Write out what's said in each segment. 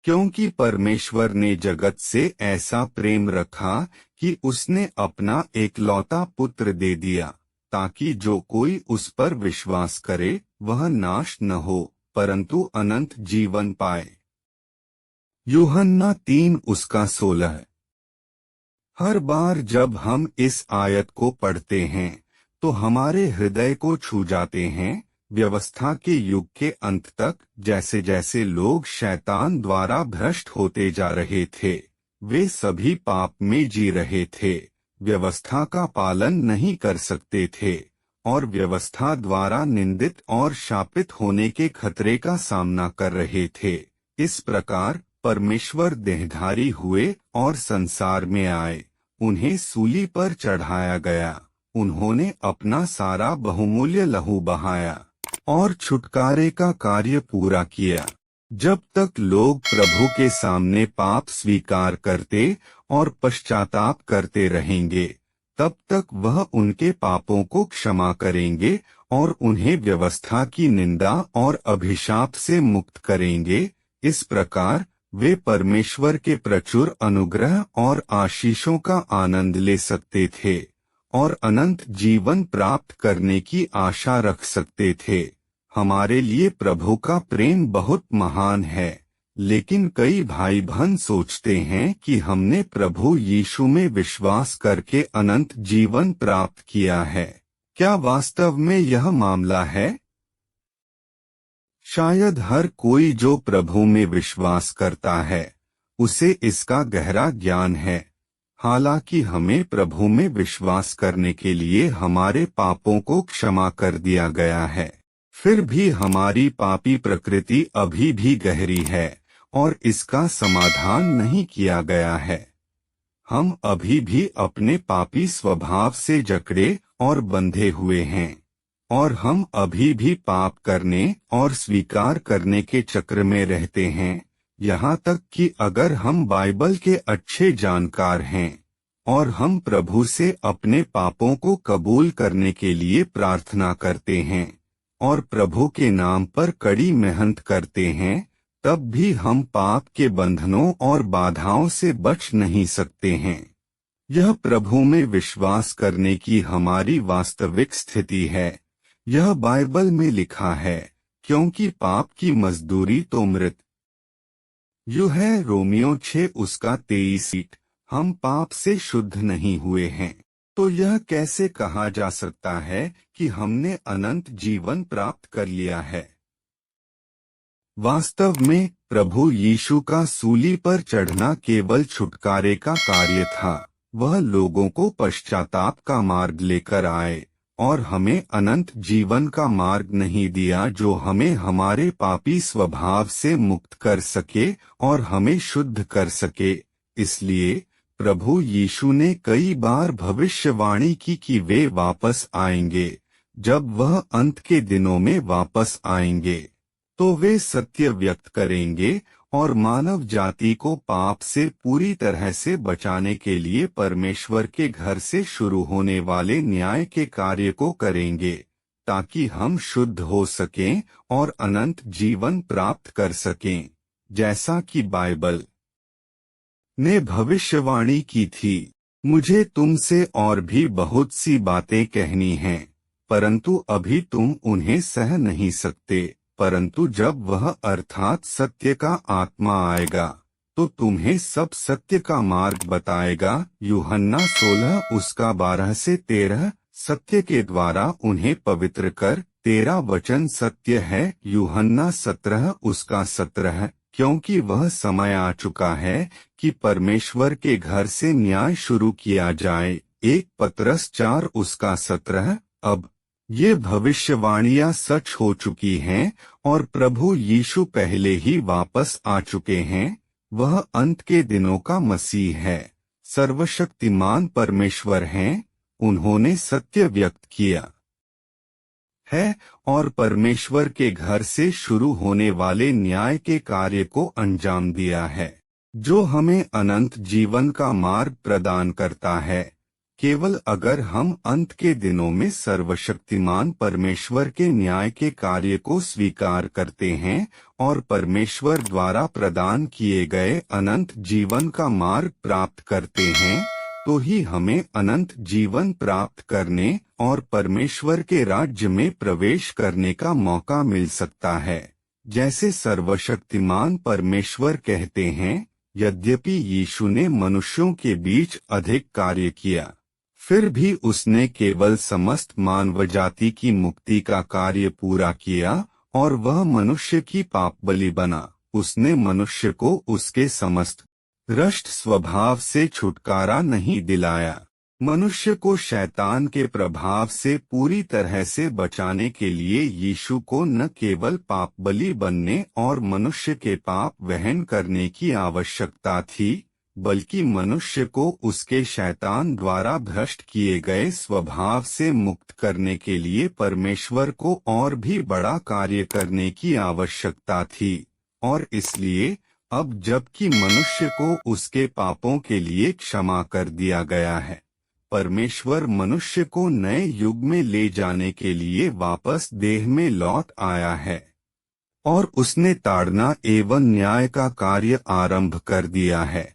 क्योंकि परमेश्वर ने जगत से ऐसा प्रेम रखा कि उसने अपना एकलौता पुत्र दे दिया, ताकि जो कोई उस पर विश्वास करे वह नाश न हो परंतु अनंत जीवन पाए। यूहन्ना 3:16। हर बार जब हम इस आयत को पढ़ते हैं तो हमारे हृदय को छू जाते हैं। व्यवस्था के युग के अंत तक जैसे जैसे लोग शैतान द्वारा भ्रष्ट होते जा रहे थे, वे सभी पाप में जी रहे थे, व्यवस्था का पालन नहीं कर सकते थे और व्यवस्था द्वारा निंदित और शापित होने के खतरे का सामना कर रहे थे। इस प्रकार परमेश्वर देहधारी हुए और संसार में आए, उन्हें सूली पर चढ़ाया गया, उन्होंने अपना सारा बहुमूल्य लहू बहाया और छुटकारे का कार्य पूरा किया। जब तक लोग प्रभु के सामने पाप स्वीकार करते और पश्चाताप करते रहेंगे, तब तक वह उनके पापों को क्षमा करेंगे और उन्हें व्यवस्था की निंदा और अभिशाप से मुक्त करेंगे। इस प्रकार वे परमेश्वर के प्रचुर अनुग्रह और आशीषों का आनंद ले सकते थे और अनंत जीवन प्राप्त करने की आशा रख सकते थे। हमारे लिए प्रभु का प्रेम बहुत महान है, लेकिन कई भाई बहन सोचते हैं कि हमने प्रभु यीशु में विश्वास करके अनंत जीवन प्राप्त किया है। क्या वास्तव में यह मामला है? शायद हर कोई जो प्रभु में विश्वास करता है उसे इसका गहरा ज्ञान है। हालांकि हमें प्रभु में विश्वास करने के लिए हमारे पापों को क्षमा कर दिया गया है, फिर भी हमारी पापी प्रकृति अभी भी गहरी है और इसका समाधान नहीं किया गया है। हम अभी भी अपने पापी स्वभाव से जकड़े और बंधे हुए हैं और हम अभी भी पाप करने और स्वीकार करने के चक्र में रहते हैं। यहाँ तक कि अगर हम बाइबल के अच्छे जानकार हैं और हम प्रभु से अपने पापों को कबूल करने के लिए प्रार्थना करते हैं और प्रभु के नाम पर कड़ी मेहनत करते हैं, तब भी हम पाप के बंधनों और बाधाओं से बच नहीं सकते हैं। यह प्रभु में विश्वास करने की हमारी वास्तविक स्थिति है। यह बाइबल में लिखा है, क्योंकि पाप की मजदूरी तो मृत्यु है। रोमियो 6:23। हम पाप से शुद्ध नहीं हुए हैं, तो यह कैसे कहा जा सकता है कि हमने अनंत जीवन प्राप्त कर लिया है? वास्तव में प्रभु यीशु का सूली पर चढ़ना केवल छुटकारे का कार्य था। वह लोगों को पश्चाताप का मार्ग लेकर आए और हमें अनंत जीवन का मार्ग नहीं दिया, जो हमें हमारे पापी स्वभाव से मुक्त कर सके और हमें शुद्ध कर सके। इसलिए प्रभु यीशु ने कई बार भविष्यवाणी की कि वे वापस आएंगे। जब वह अंत के दिनों में वापस आएंगे तो वे सत्य व्यक्त करेंगे और मानव जाति को पाप से पूरी तरह से बचाने के लिए परमेश्वर के घर से शुरू होने वाले न्याय के कार्य को करेंगे, ताकि हम शुद्ध हो सकें और अनंत जीवन प्राप्त कर सकें, जैसा कि बाइबल ने भविष्यवाणी की थी। मुझे तुमसे और भी बहुत सी बातें कहनी हैं, परंतु अभी तुम उन्हें सह नहीं सकते। परंतु जब वह अर्थात सत्य का आत्मा आएगा तो तुम्हें सब सत्य का मार्ग बताएगा। यूहन्ना 16:12-13। सत्य के द्वारा उन्हें पवित्र कर, तेरा वचन सत्य है। यूहन्ना 17:17। क्योंकि वह समय आ चुका है कि परमेश्वर के घर से न्याय शुरू किया जाए। 1 पतरस 4:17। अब ये भविष्यवाणियां सच हो चुकी हैं और प्रभु यीशु पहले ही वापस आ चुके हैं। वह अंत के दिनों का मसीह है, सर्वशक्तिमान परमेश्वर हैं। उन्होंने सत्य व्यक्त किया है और परमेश्वर के घर से शुरू होने वाले न्याय के कार्य को अंजाम दिया है, जो हमें अनंत जीवन का मार्ग प्रदान करता है। केवल अगर हम अंत के दिनों में सर्वशक्तिमान परमेश्वर के न्याय के कार्य को स्वीकार करते हैं और परमेश्वर द्वारा प्रदान किए गए अनंत जीवन का मार्ग प्राप्त करते हैं, तो ही हमें अनंत जीवन प्राप्त करने और परमेश्वर के राज्य में प्रवेश करने का मौका मिल सकता है। जैसे सर्वशक्तिमान परमेश्वर कहते हैं, यद्यपि यीशु ने मनुष्यों के बीच अधिक कार्य किया, फिर भी उसने केवल समस्त मानव जाति की मुक्ति का कार्य पूरा किया और वह मनुष्य की पाप बलि बना। उसने मनुष्य को उसके समस्त भ्रष्ट स्वभाव से छुटकारा नहीं दिलाया। मनुष्य को शैतान के प्रभाव से पूरी तरह से बचाने के लिए यीशु को न केवल पाप बलि बनने और मनुष्य के पाप वहन करने की आवश्यकता थी, बल्कि मनुष्य को उसके शैतान द्वारा भ्रष्ट किए गए स्वभाव से मुक्त करने के लिए परमेश्वर को और भी बड़ा कार्य करने की आवश्यकता थी। और इसलिए अब जबकि मनुष्य को उसके पापों के लिए क्षमा कर दिया गया है, परमेश्वर मनुष्य को नए युग में ले जाने के लिए वापस देह में लौट आया है और उसने ताड़ना एवं न्याय का कार्य आरंभ कर दिया है।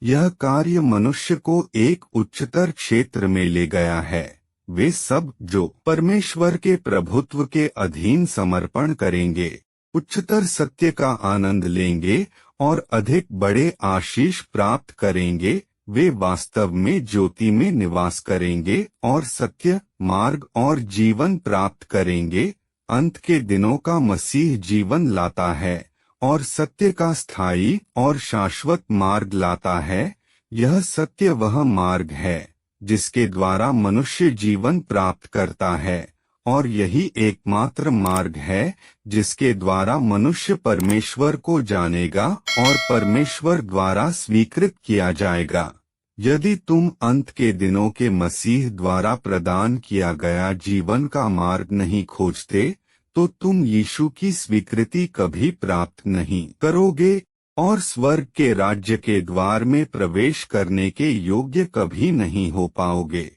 यह कार्य मनुष्य को एक उच्चतर क्षेत्र में ले गया है। वे सब जो परमेश्वर के प्रभुत्व के अधीन समर्पण करेंगे, उच्चतर सत्य का आनंद लेंगे और अधिक बड़े आशीष प्राप्त करेंगे, वे वास्तव में ज्योति में निवास करेंगे और सत्य, मार्ग और जीवन प्राप्त करेंगे। अंत के दिनों का मसीह जीवन लाता है और सत्य का स्थायी और शाश्वत मार्ग लाता है। यह सत्य वह मार्ग है जिसके द्वारा मनुष्य जीवन प्राप्त करता है और यही एकमात्र मार्ग है जिसके द्वारा मनुष्य परमेश्वर को जानेगा और परमेश्वर द्वारा स्वीकृत किया जाएगा। यदि तुम अंत के दिनों के मसीह द्वारा प्रदान किया गया जीवन का मार्ग नहीं खोजते, तो तुम यीशु की स्वीकृति कभी प्राप्त नहीं करोगे और स्वर्ग के राज्य के द्वार में प्रवेश करने के योग्य कभी नहीं हो पाओगे।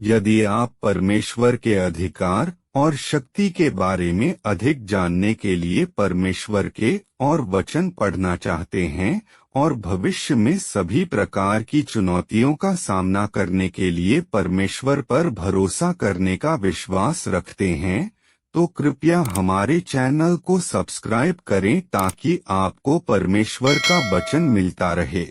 यदि आप परमेश्वर के अधिकार और शक्ति के बारे में अधिक जानने के लिए परमेश्वर के और वचन पढ़ना चाहते हैं और भविष्य में सभी प्रकार की चुनौतियों का सामना करने के लिए परमेश्वर पर भरोसा करने का विश्वास रखते हैं, तो कृपया हमारे चैनल को सब्सक्राइब करें ताकि आपको परमेश्वर का वचन मिलता रहे।